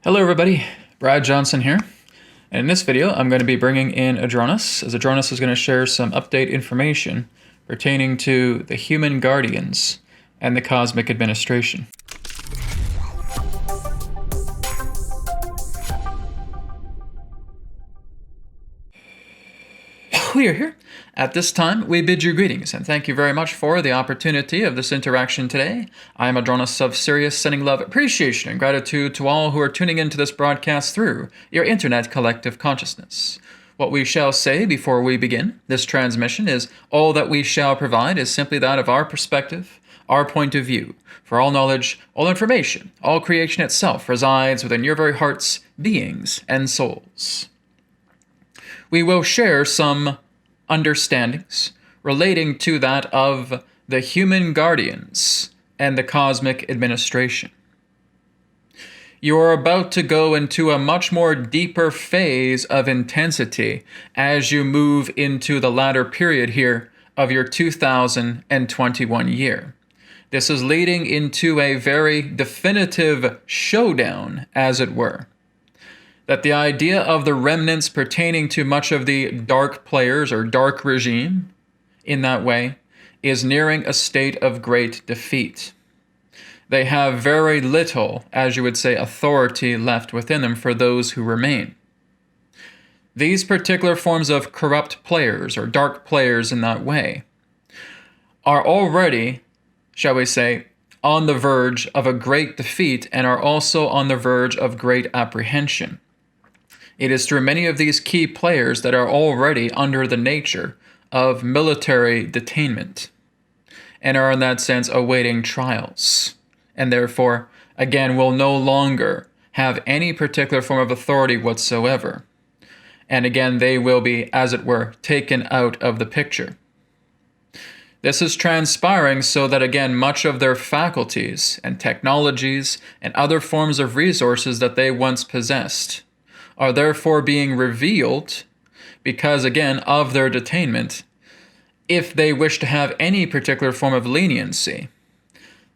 Hello everybody, Brad Johnson here, and in this video I'm going to be bringing in Adronis, as Adronis is going to share some update information pertaining to the human guardians and the cosmic administration. We are here. At this time, we bid you greetings, and thank you very much for the opportunity of this interaction today. I am Adronis of Sirius, sending love, appreciation, and gratitude to all who are tuning into this broadcast through your internet collective consciousness. What we shall say before we begin this transmission is all that we shall provide is simply that of our perspective, our point of view. For all knowledge, all information, all creation itself resides within your very hearts, beings, and souls. We will share some understandings relating to that of the human guardians and the cosmic administration. You are about to go into a much more deeper phase of intensity as you move into the latter period here of your 2021 year. This is leading into a very definitive showdown, as it were. That the idea of the remnants pertaining to much of the dark players or dark regime in that way is nearing a state of great defeat. They have very little, as you would say, authority left within them for those who remain. These particular forms of corrupt players or dark players in that way are already, shall we say, on the verge of a great defeat and are also on the verge of great apprehension. It is through many of these key players that are already under the nature of military detainment and are in that sense awaiting trials, and therefore, again, will no longer have any particular form of authority whatsoever. And again, they will be, as it were, taken out of the picture. This is transpiring so that, again, much of their faculties and technologies and other forms of resources that they once possessed are therefore being revealed because, again, of their detainment, if they wish to have any particular form of leniency.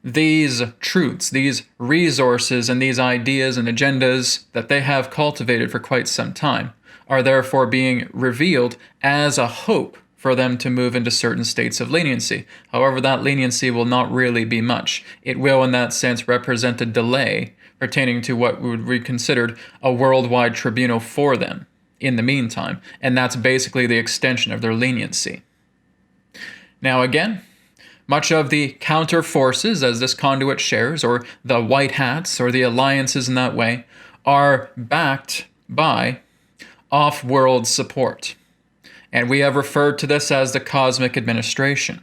These truths, these resources, and these ideas and agendas that they have cultivated for quite some time are therefore being revealed as a hope for them to move into certain states of leniency. However, that leniency will not really be much. It will, in that sense, represent a delay pertaining to what would be considered a worldwide tribunal for them in the meantime, and that's basically the extension of their leniency. Now again, much of the counter forces, as this conduit shares, or the white hats, or the alliances in that way, are backed by off-world support. And we have referred to this as the cosmic administration.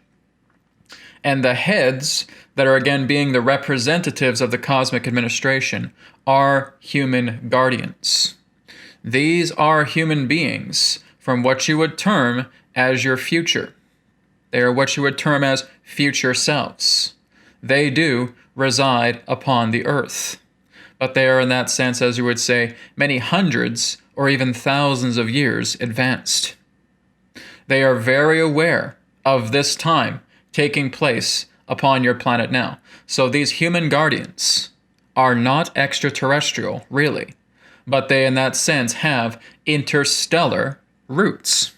And the heads that are again being the representatives of the cosmic administration are human guardians. These are human beings from what you would term as your future. They are what you would term as future selves. They do reside upon the earth. But they are in that sense, as you would say, many hundreds or even thousands of years advanced. They are very aware of this time taking place upon your planet now. So these human guardians are not extraterrestrial, really, but they in that sense have interstellar roots.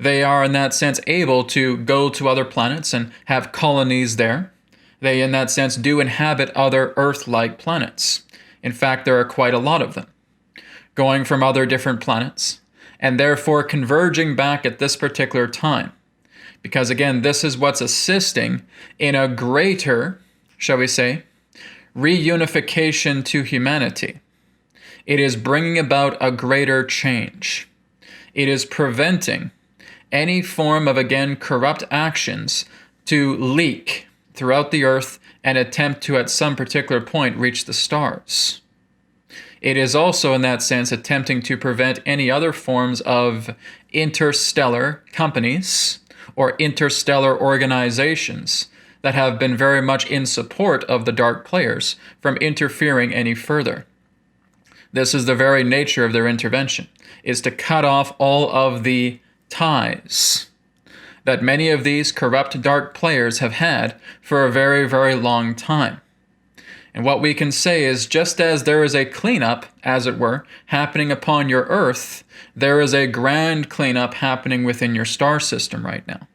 They are in that sense able to go to other planets and have colonies there. They in that sense do inhabit other Earth-like planets. In fact, there are quite a lot of them, going from other different planets, and therefore converging back at this particular time. Because again, this is what's assisting in a greater, shall we say, reunification to humanity. It is bringing about a greater change. It is preventing any form of, again, corrupt actions to leak throughout the earth and attempt to, at some particular point, reach the stars. It is also, in that sense, attempting to prevent any other forms of interstellar companies or interstellar organizations that have been very much in support of the dark players from interfering any further. This is the very nature of their intervention, is to cut off all of the ties that many of these corrupt dark players have had for a very, very long time. And what we can say is, just as there is a cleanup, as it were, happening upon your Earth, there is a grand cleanup happening within your star system right now.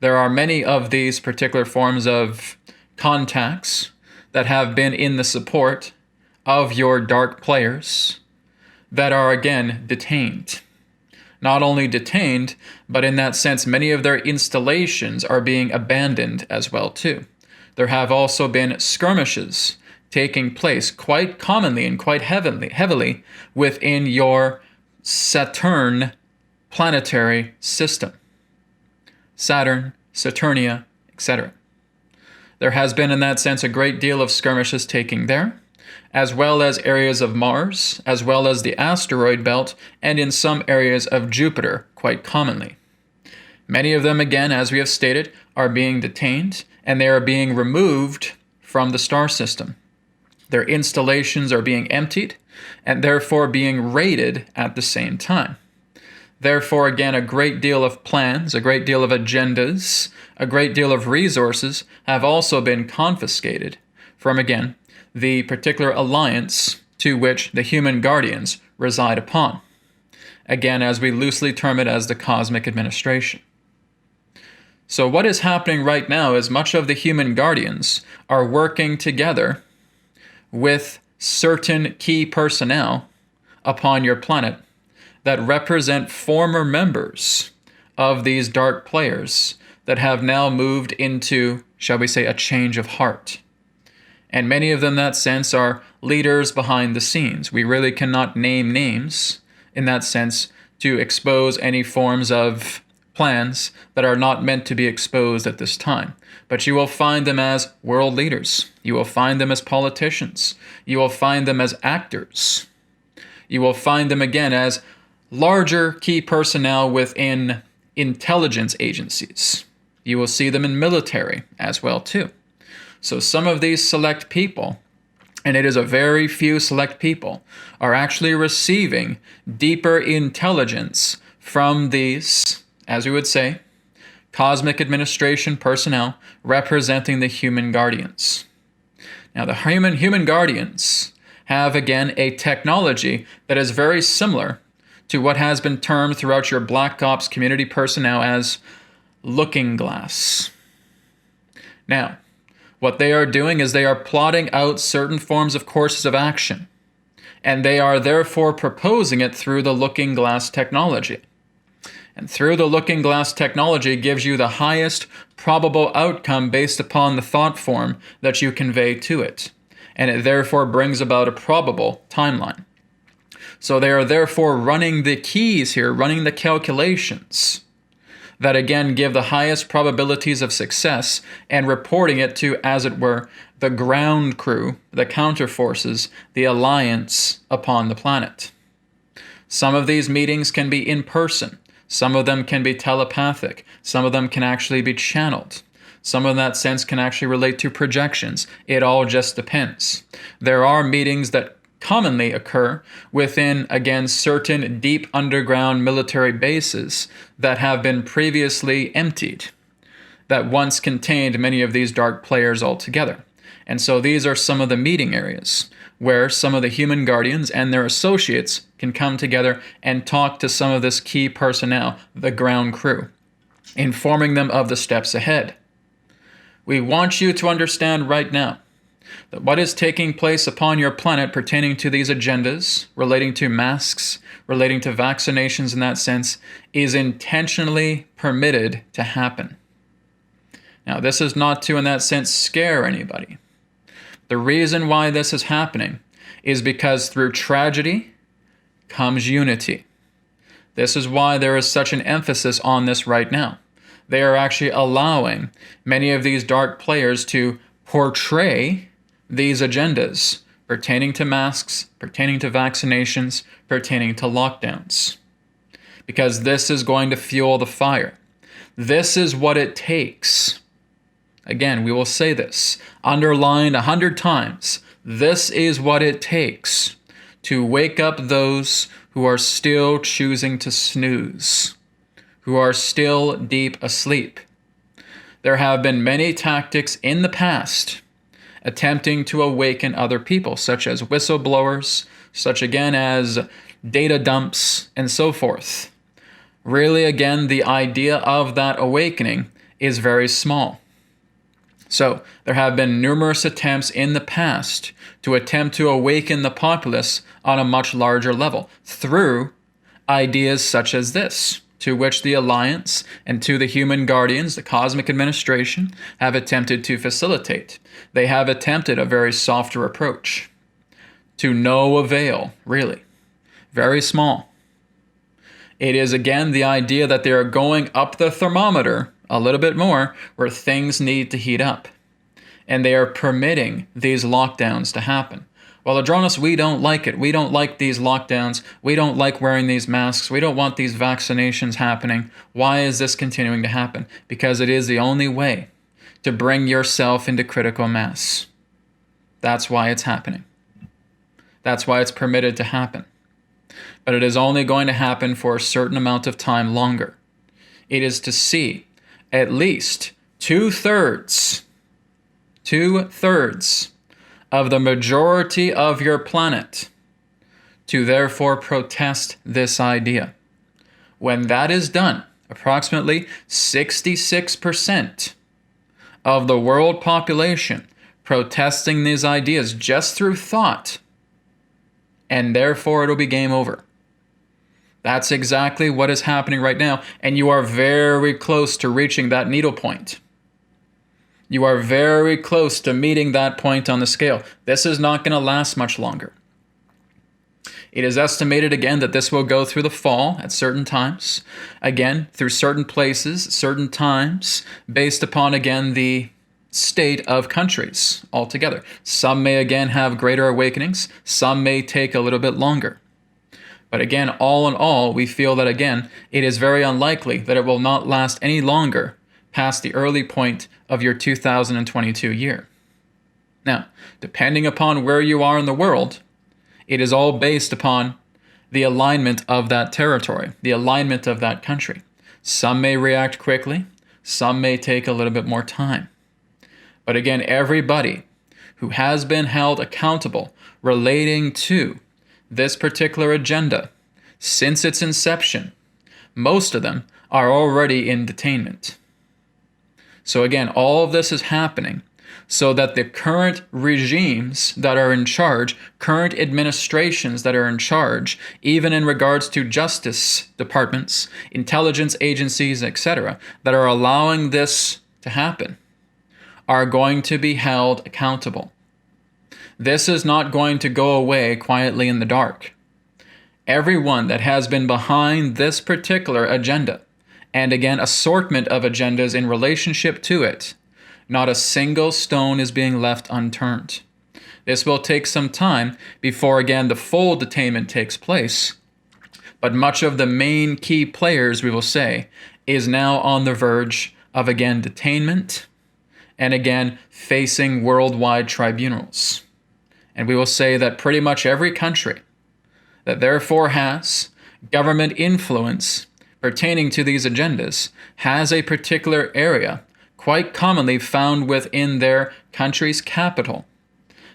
There are many of these particular forms of contacts that have been in the support of your dark players that are again detained. Not only detained, but in that sense, many of their installations are being abandoned as well too. There have also been skirmishes taking place quite commonly and quite heavily within your Saturn planetary system. Saturn, Saturnia, etc. There has been in that sense a great deal of skirmishes taking there, as well as areas of Mars, as well as the asteroid belt, and in some areas of Jupiter quite commonly. Many of them, again, as we have stated, are being detained, and they are being removed from the star system. Their installations are being emptied, and therefore being raided at the same time. Therefore, again, a great deal of plans, a great deal of agendas, a great deal of resources have also been confiscated from, again, the particular alliance to which the human guardians reside upon. Again, as we loosely term it as the cosmic administration. So what is happening right now is much of the human guardians are working together with certain key personnel upon your planet that represent former members of these dark players that have now moved into, shall we say, a change of heart. And many of them, in that sense, are leaders behind the scenes. We really cannot name names in that sense to expose any forms of plans that are not meant to be exposed at this time. But you will find them as world leaders. You will find them as politicians. You will find them as actors. You will find them again as larger key personnel within intelligence agencies. You will see them in military as well too. So some of these select people, and it is a very few select people, are actually receiving deeper intelligence from these, as we would say, cosmic administration personnel representing the human guardians. Now the human guardians have again a technology that is very similar to what has been termed throughout your Black Ops community personnel as looking glass. Now, what they are doing is they are plotting out certain forms of courses of action, and they are therefore proposing it through the looking glass technology. And through the looking glass technology gives you the highest probable outcome based upon the thought form that you convey to it, and it therefore brings about a probable timeline. So they are therefore running the keys here, running the calculations that again give the highest probabilities of success and reporting it to, as it were, the ground crew, the counterforces, the alliance upon the planet. Some of these meetings can be in person. Some of them can be telepathic. Some of them can actually be channeled. Some of that sense can actually relate to projections. It all just depends. There are meetings that commonly occur within, again, certain deep underground military bases that have been previously emptied, that once contained many of these dark players altogether. And so these are some of the meeting areas where some of the human guardians and their associates can come together and talk to some of this key personnel, the ground crew, informing them of the steps ahead. We want you to understand right now that what is taking place upon your planet pertaining to these agendas, relating to masks, relating to vaccinations in that sense, is intentionally permitted to happen. Now, this is not to, in that sense, scare anybody. The reason why this is happening is because through tragedy comes unity. This is why there is such an emphasis on this right now. They are actually allowing many of these dark players to portray these agendas pertaining to masks, pertaining to vaccinations, pertaining to lockdowns. Because this is going to fuel the fire. This is what it takes. Again, we will say this, underlined 100 times. This is what it takes to wake up those who are still choosing to snooze, who are still deep asleep. There have been many tactics in the past, attempting to awaken other people, such as whistleblowers, such again as data dumps, and so forth. Really, again, the idea of that awakening is very small. So, there have been numerous attempts in the past to attempt to awaken the populace on a much larger level through ideas such as this, to which the Alliance and to the Human Guardians, the Cosmic Administration, have attempted to facilitate. They have attempted a very softer approach. To no avail, really. Very small. It is again the idea that they are going up the thermometer a little bit more where things need to heat up. And they are permitting these lockdowns to happen. Well, Adronis, we don't like it. We don't like these lockdowns. We don't like wearing these masks. We don't want these vaccinations happening. Why is this continuing to happen? Because it is the only way to bring yourself into critical mass. That's why it's happening. That's why it's permitted to happen. But it is only going to happen for a certain amount of time longer. It is to see at least two-thirds of the majority of your planet to therefore protest this idea. When that is done, approximately 66% of the world population protesting these ideas just through thought, and therefore it'll be game over. That's exactly what is happening right now, and you are very close to reaching that needle point. You are very close to meeting that point on the scale. This is not going to last much longer. It is estimated again that this will go through the fall at certain times, again through certain places, certain times, based upon again the state of countries altogether. Some may again have greater awakenings, some may take a little bit longer. But again, all in all, we feel that again, it is very unlikely that it will not last any longer past the early point of your 2022 year. Now, depending upon where you are in the world, it is all based upon the alignment of that territory, the alignment of that country. Some may react quickly, some may take a little bit more time. But again, everybody who has been held accountable relating to this particular agenda since its inception, most of them are already in detainment. So again, all of this is happening so that the current regimes that are in charge, current administrations that are in charge, even in regards to justice departments, intelligence agencies, etc., that are allowing this to happen, are going to be held accountable. This is not going to go away quietly in the dark. Everyone that has been behind this particular agenda, and again, assortment of agendas in relationship to it, not a single stone is being left unturned. This will take some time before, again, the full detainment takes place. But much of the main key players, we will say, is now on the verge of, again, detainment and, again, facing worldwide tribunals. And we will say that pretty much every country that therefore has government influence pertaining to these agendas has a particular area, quite commonly found within their country's capital,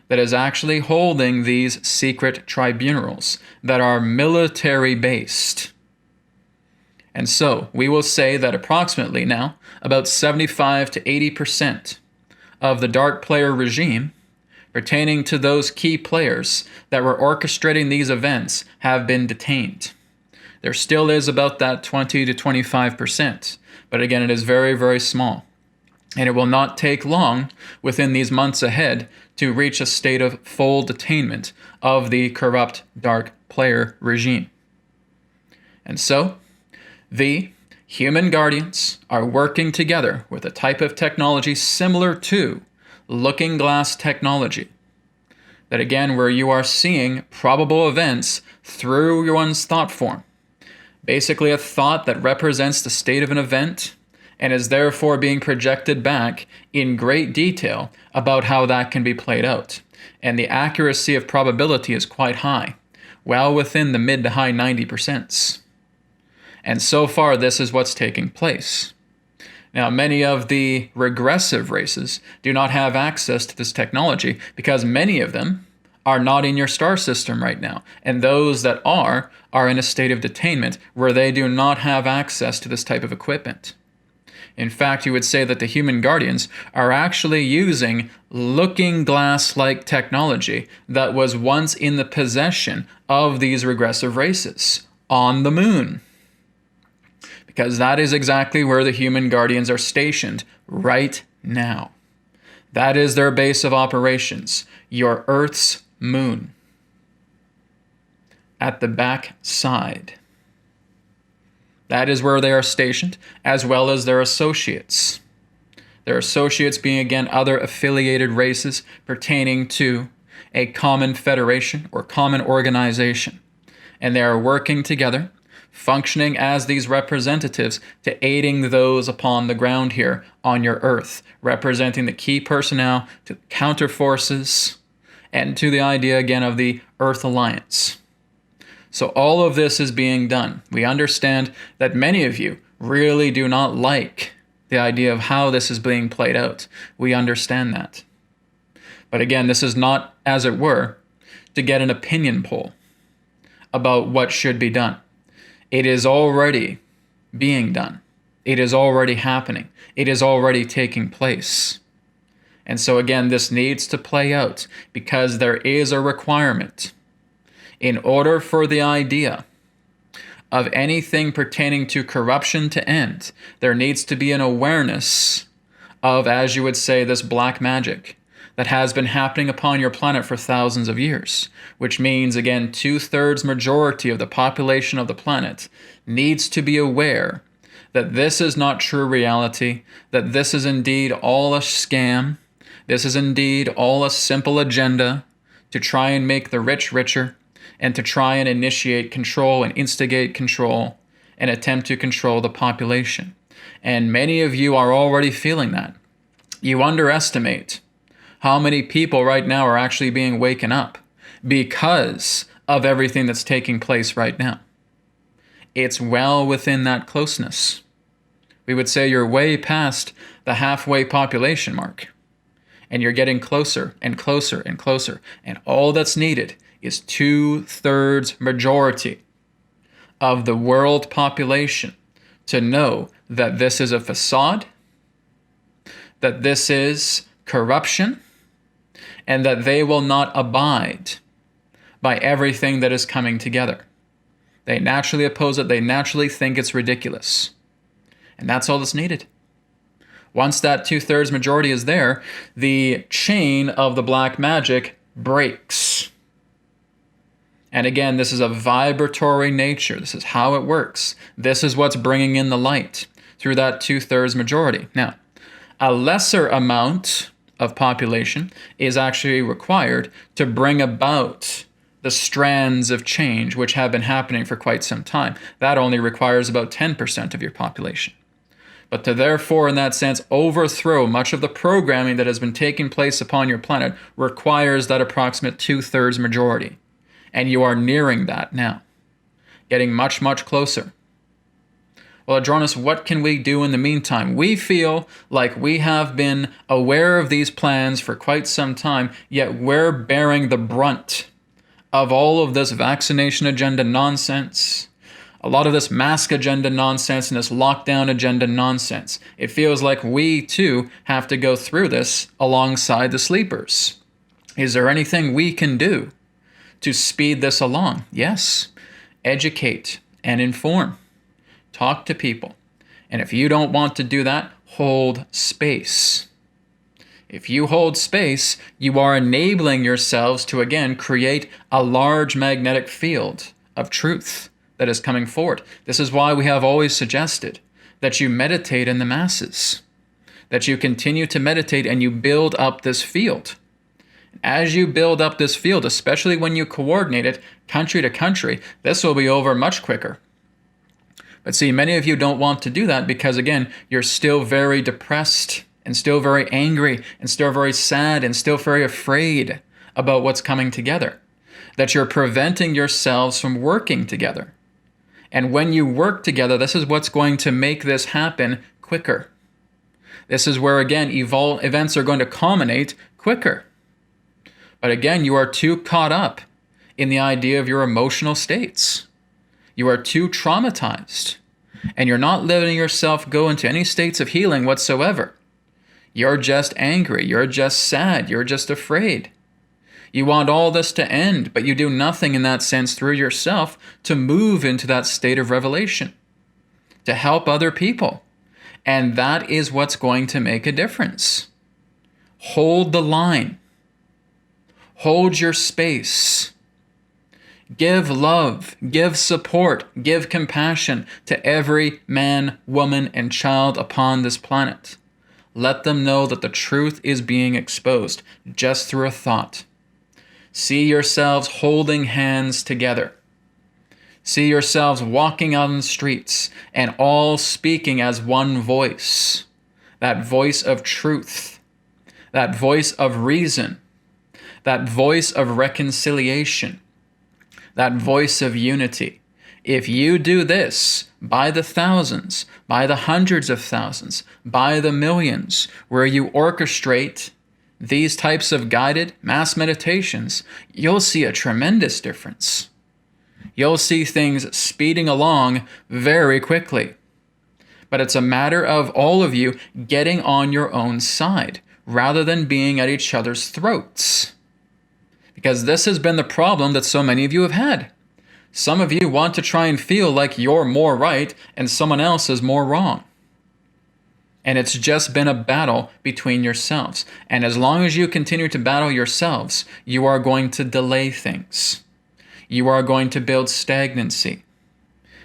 that is actually holding these secret tribunals that are military-based. And so we will say that approximately now, about 75 to 80% of the dark player regime pertaining to those key players that were orchestrating these events have been detained. There still is about that 20 to 25%, but again, it is very, very small. And it will not take long within these months ahead to reach a state of full detainment of the corrupt dark player regime. And so, the Human Guardians are working together with a type of technology similar to looking glass technology. That again, where you are seeing probable events through one's thought form. Basically a thought that represents the state of an event and is therefore being projected back in great detail about how that can be played out. And the accuracy of probability is quite high, well within the mid to high 90%. And so far, this is what's taking place. Now, many of the regressive races do not have access to this technology because many of them are not in your star system right now. And those that are in a state of detainment where they do not have access to this type of equipment. In fact, you would say that the human guardians are actually using looking glass-like technology that was once in the possession of these regressive races on the moon. Because that is exactly where the human guardians are stationed right now. That is their base of operations, your Earth's moon. At the back side. That is where they are stationed, as well as their associates. Their associates being, again, other affiliated races pertaining to a common federation or common organization. And they are working together, functioning as these representatives to aiding those upon the ground here on your Earth, representing the key personnel to counter forces and to the idea, again, of the Earth Alliance. So all of this is being done. We understand that many of you really do not like the idea of how this is being played out. We understand that. But again, this is not, as it were, to get an opinion poll about what should be done. It is already being done. It is already happening. It is already taking place. And so again, this needs to play out because there is a requirement. In order for the idea of anything pertaining to corruption to end, there needs to be an awareness of, as you would say, this black magic that has been happening upon your planet for thousands of years, which means, again, 2/3 majority of the population of the planet needs to be aware that this is not true reality, that this is indeed all a scam, this is indeed all a simple agenda to try and make the rich richer, and to try and initiate control and instigate control and attempt to control the population. And many of you are already feeling that. You underestimate how many people right now are actually being waken up because of everything that's taking place right now. It's well within that closeness. We would say you're way past the halfway population mark, and you're getting closer and closer and closer, and all that's needed is 2/3 majority of the world population to know that this is a facade, that this is corruption, and that they will not abide by everything that is coming together. They naturally oppose it. They naturally think it's ridiculous. And that's all that's needed. Once that 2/3 majority is there, the chain of the black magic breaks. And again, this is a vibratory nature. This is how it works. This is what's bringing in the light through that 2/3 majority. Now, a lesser amount of population is actually required to bring about the strands of change which have been happening for quite some time. That only requires about 10% of your population. But to therefore, in that sense, overthrow much of the programming that has been taking place upon your planet requires that approximate 2/3 majority. And you are nearing that now, getting much, much closer. Well, Adronis, what can we do in the meantime? We feel like we have been aware of these plans for quite some time, yet we're bearing the brunt of all of this vaccination agenda nonsense, a lot of this mask agenda nonsense, and this lockdown agenda nonsense. It feels like we, too, have to go through this alongside the sleepers. Is there anything we can do to speed this along? Yes. Educate and inform. Talk to people. And if you don't want to do that, hold space. If you hold space, you are enabling yourselves to, again, create a large magnetic field of truth that is coming forward. This is why we have always suggested that you meditate in the masses, that you continue to meditate and you build up this field. As you build up this field, especially when you coordinate it country to country, this will be over much quicker. But see, many of you don't want to do that because, again, you're still very depressed and still very angry and still very sad and still very afraid about what's coming together, that you're preventing yourselves from working together. And when you work together, this is what's going to make this happen quicker. This is where, again, events are going to culminate quicker. But again, you are too caught up in the idea of your emotional states. You are too traumatized, and you're not letting yourself go into any states of healing whatsoever. You're just angry. You're just sad. You're just afraid. You want all this to end, but you do nothing in that sense through yourself to move into that state of revelation, to help other people. And that is what's going to make a difference. Hold the line. Hold your space. Give love, give support, give compassion to every man, woman, and child upon this planet. Let them know that the truth is being exposed just through a thought. See yourselves holding hands together. See yourselves walking out on the streets and all speaking as one voice. That voice of truth, that voice of reason, that voice of reconciliation, that voice of unity. If you do this by the thousands, by the hundreds of thousands, by the millions, where you orchestrate these types of guided mass meditations, you'll see a tremendous difference. You'll see things speeding along very quickly. But it's a matter of all of you getting on your own side rather than being at each other's throats. Because this has been the problem that so many of you have had. Some of you want to try and feel like you're more right and someone else is more wrong. And it's just been a battle between yourselves. And as long as you continue to battle yourselves, you are going to delay things. You are going to build stagnancy.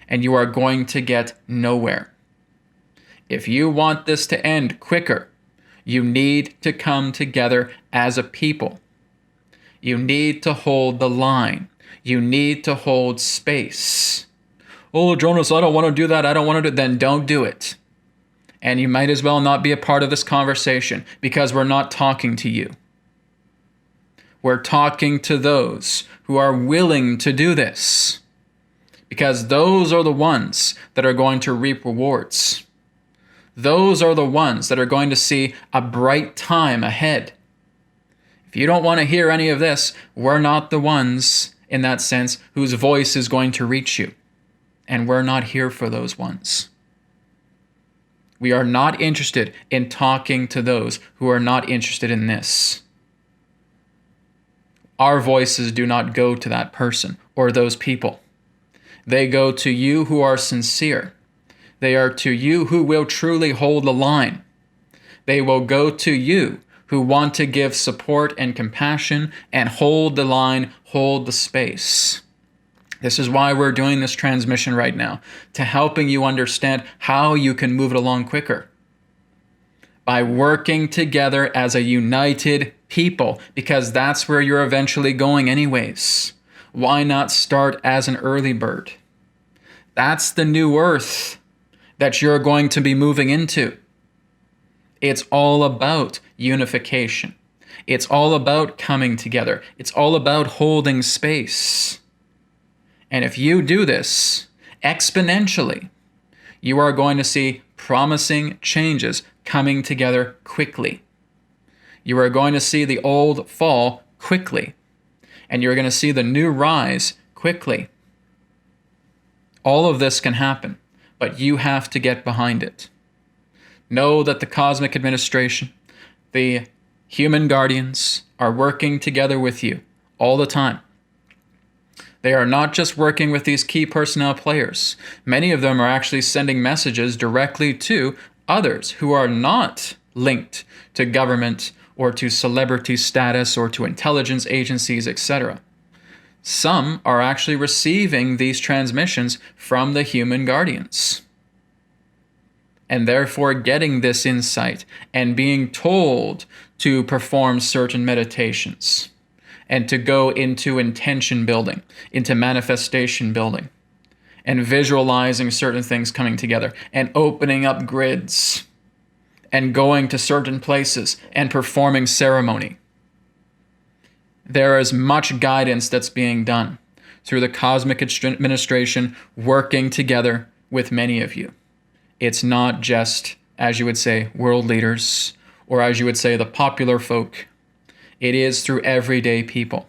And you are going to get nowhere. If you want this to end quicker, you need to come together as a people. You need to hold the line. You need to hold space. Oh, Adronis, I don't want to do that. I don't want to do it. Then don't do it. And you might as well not be a part of this conversation because we're not talking to you. We're talking to those who are willing to do this because those are the ones that are going to reap rewards. Those are the ones that are going to see a bright time ahead. If you don't want to hear any of this, we're not the ones, in that sense, whose voice is going to reach you. And we're not here for those ones. We are not interested in talking to those who are not interested in this. Our voices do not go to that person or those people. They go to you who are sincere. They are to you who will truly hold the line. They will go to you who want to give support and compassion and hold the line, hold the space. This is why we're doing this transmission right now, to helping you understand how you can move it along quicker. By working together as a united people, because that's where you're eventually going anyways. Why not start as an early bird? That's the new earth that you're going to be moving into. It's all about unification. It's all about coming together. It's all about holding space. And if you do this exponentially, you are going to see promising changes coming together quickly. You are going to see the old fall quickly, and you're going to see the new rise quickly. All of this can happen, but you have to get behind it. Know that the cosmic administration, the human guardians, are working together with you all the time. They are not just working with these key personnel players. Many of them are actually sending messages directly to others who are not linked to government or to celebrity status or to intelligence agencies, etc. Some are actually receiving these transmissions from the human guardians, and therefore getting this insight and being told to perform certain meditations and to go into intention building, into manifestation building, and visualizing certain things coming together and opening up grids and going to certain places and performing ceremony. There is much guidance that's being done through the cosmic administration working together with many of you. It's not just as you would say, world leaders, or as you would say, the popular folk. It is through everyday people.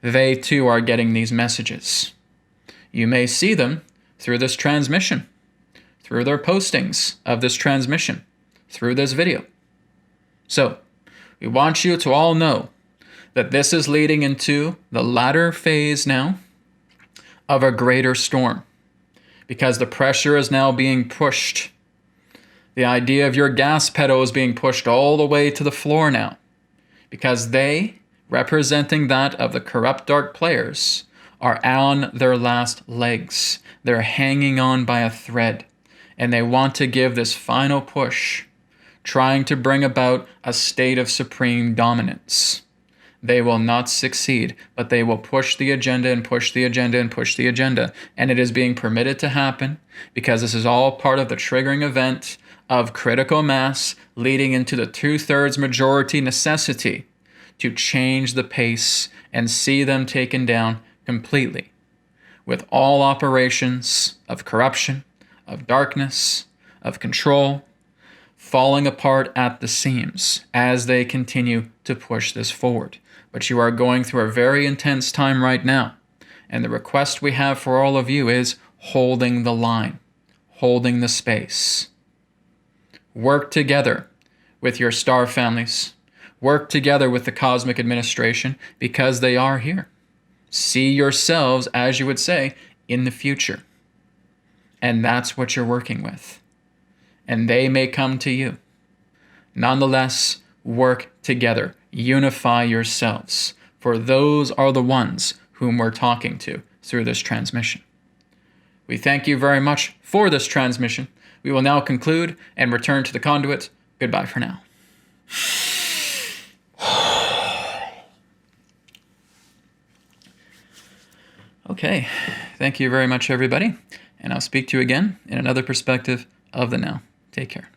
They too are getting these messages. You may see them through this transmission, through their postings of this transmission, through this video. So, we want you to all know that this is leading into the latter phase now of a greater storm, because the pressure is now being pushed. The idea of your gas pedal is being pushed all the way to the floor now, because they, representing that of the corrupt dark players, are on their last legs. They're hanging on by a thread, and they want to give this final push, trying to bring about a state of supreme dominance. They will not succeed, but they will push the agenda and push the agenda and push the agenda. And it is being permitted to happen because this is all part of the triggering event of critical mass leading into the 2/3 majority necessity to change the pace and see them taken down completely, with all operations of corruption, of darkness, of control, falling apart at the seams as they continue to push this forward. But you are going through a very intense time right now, and the request we have for all of you is holding the line, holding the space. Work together with your star families. Work together with the cosmic administration, because they are here. See yourselves, as you would say, in the future. And that's what you're working with. And they may come to you. Nonetheless, work together. Unify yourselves, for those are the ones whom we're talking to through this transmission. We thank you very much for this transmission. We will now conclude and return to the conduit. Goodbye for now. Okay, thank you very much, everybody, and I'll speak to you again in another perspective of the now. Take care.